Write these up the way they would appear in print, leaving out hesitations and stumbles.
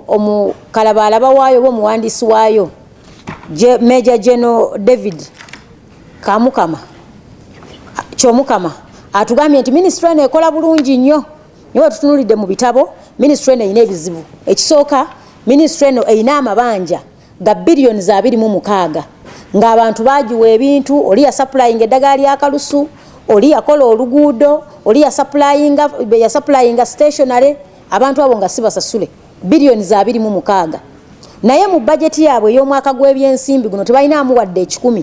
Omukalabala bawaayo omuwandiisi waayo Major General David Kamukama Kyomukama atugambye nti ministry eno ekola bulungi nnyo niwe tutunulidde mu bitabo. Ministry eno erina ebizibu. Ekisooka, ministry eno erina amabanja ga billioni za 26 ng'abantu bagiwa ebintu. Oli ya supplying eddagala lya Kalusu, oli yakola oluguudo, oli ya supplying stationary, abantu abo nga sibasasule billioni za 26. Naye mu budget yaabwe ey'omwaka gw'ebyensimbi guno tebalinamu wadde 10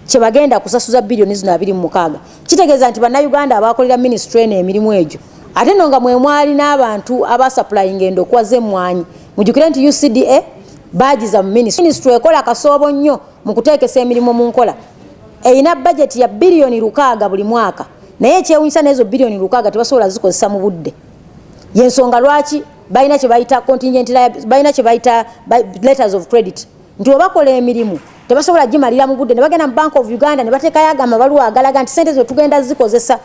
kye bagenda kusasuza billioni zino 26. Kitegeeza nti bannayuganda abakolera ministry eno emirimu egyo ate no nga mwe mwali n'abantu abasupplying endokwa z'emmwanyi. Mujjukire nti UCDA bagiza mu ministry ekola kasoobo nnyo mu kuteekesa emirimu mu nkola. Erina budget ya billioni 600 buli mwaka, naye ekyewuunyisa n'ezo billioni 600 tebasobola zikozesa mu budde. Yensonga lwaki balina kye bayita contingent, balina kye bayita letters of credit, nti obakola emirimu tebasobola gimalira mu budde ne bagenda mu Bank of Uganda ne bateekayo amabaluwa agalaga nti sente zo tugenda zikozesa.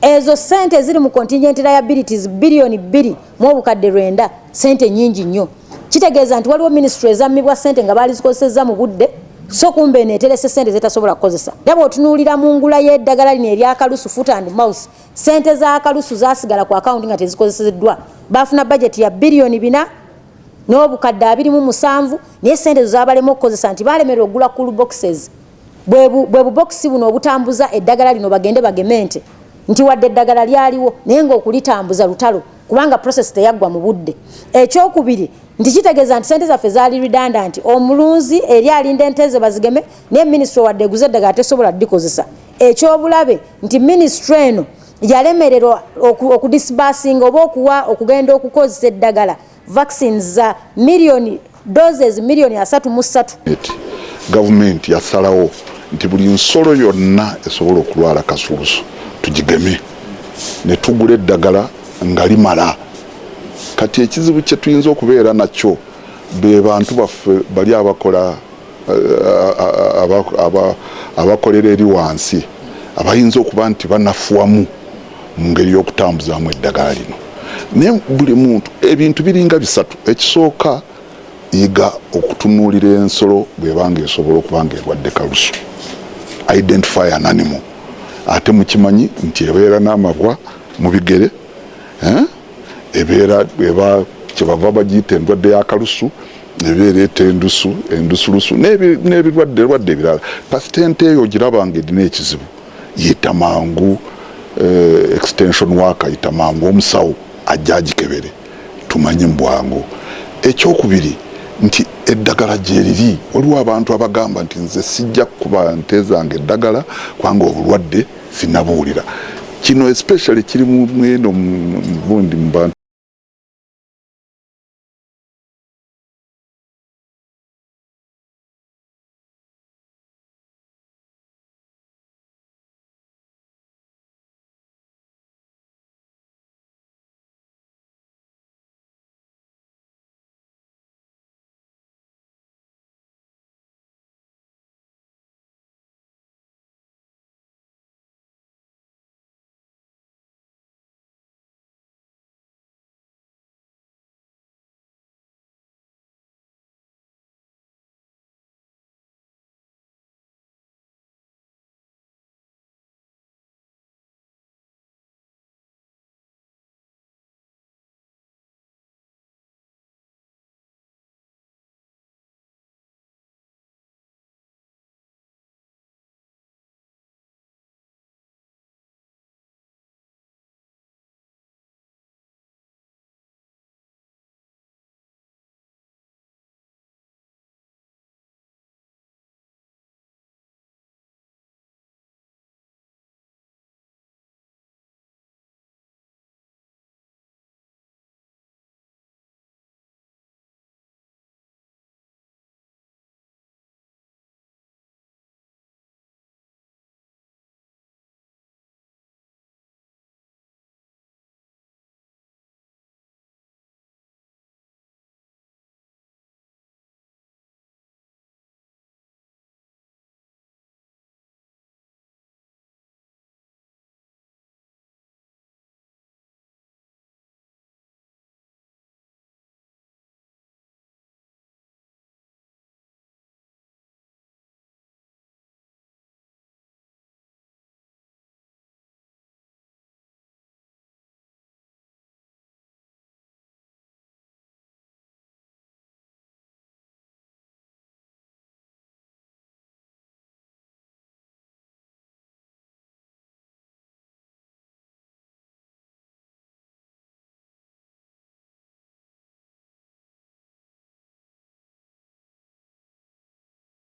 Ezo sente ziri mu contingent liabilities billioni 2 mu obukadde 9, sente nyingi nnyo. Kitegeeza nti waliwo ministry ezammibwa sente nga baali zikozesezza mu budde, so kumbe neeterese sente zetasobola kukozesa. Dabo otunuulira mu ngula y'eddagala lino erya Kalusu foot and mouth, sente za Kalusu zasigala ku account nga tezikozeseddwa. Bafuna budget ya billioni 4 n'obukadde 27, naye sente zo zabalema okukozesa nti balemererwa okugula cool boxes. Bwe buboxi buno obutambuza eddagala lino bagende bagemente nti wadde eddagala lyaliwo naye ng'okulitambuza lutalo kubanga process teyaggwa mu budde. Ekyokubiri nti kitegeeza nti sente zaffe zaali redundant. Omulunzi eri alinda ente ze bazigeme naye ministry wadde eguze eddagala tesobola ddikozesa. Ekyobulabe nti ministry eno yalemererwa okudisbursinga oba okugenda okukozesa eddagala vaccines za doses milioni 3.3. Government yasalawo nti buli nsolo yonna esobola okulwala kasulusu tugigeme ne tugula eddagala nga limala. Kati ekizibu kye tuyinza okubeera nakyo be bantu baffe bali abakola abakolera eri wansi abayinza okuba nti banafuwamu mu ngeri y'okutambuzaamu eddagala lino. Naye buli muntu ebintu biringa bisatu. Ekisooka yiga okutunuulira ensolo bw'ebanga esobola okuba ng'erwadde Kalusu, identify an animal. Ate mukimanyi nti ebeera n'amabwa mu bigere, ebeera kyebava bagiyita endwadde ya Kalusu, ebeereeta endusulusu n'ebirwadde ebirala. Kasita ente eyo giraba ng'erina ekizibu yita mangu extension worker, yita mangu omusawo ajja agikebere tumanye mu bwangu. Ekyokubiri nti eddagala gye liri waliwo abantu abagamba nti nze sijja kuba nte zange eddagala kubanga obulwadde sinabuwulira. Kino especially kiri mu mwendo mubundi mu bantu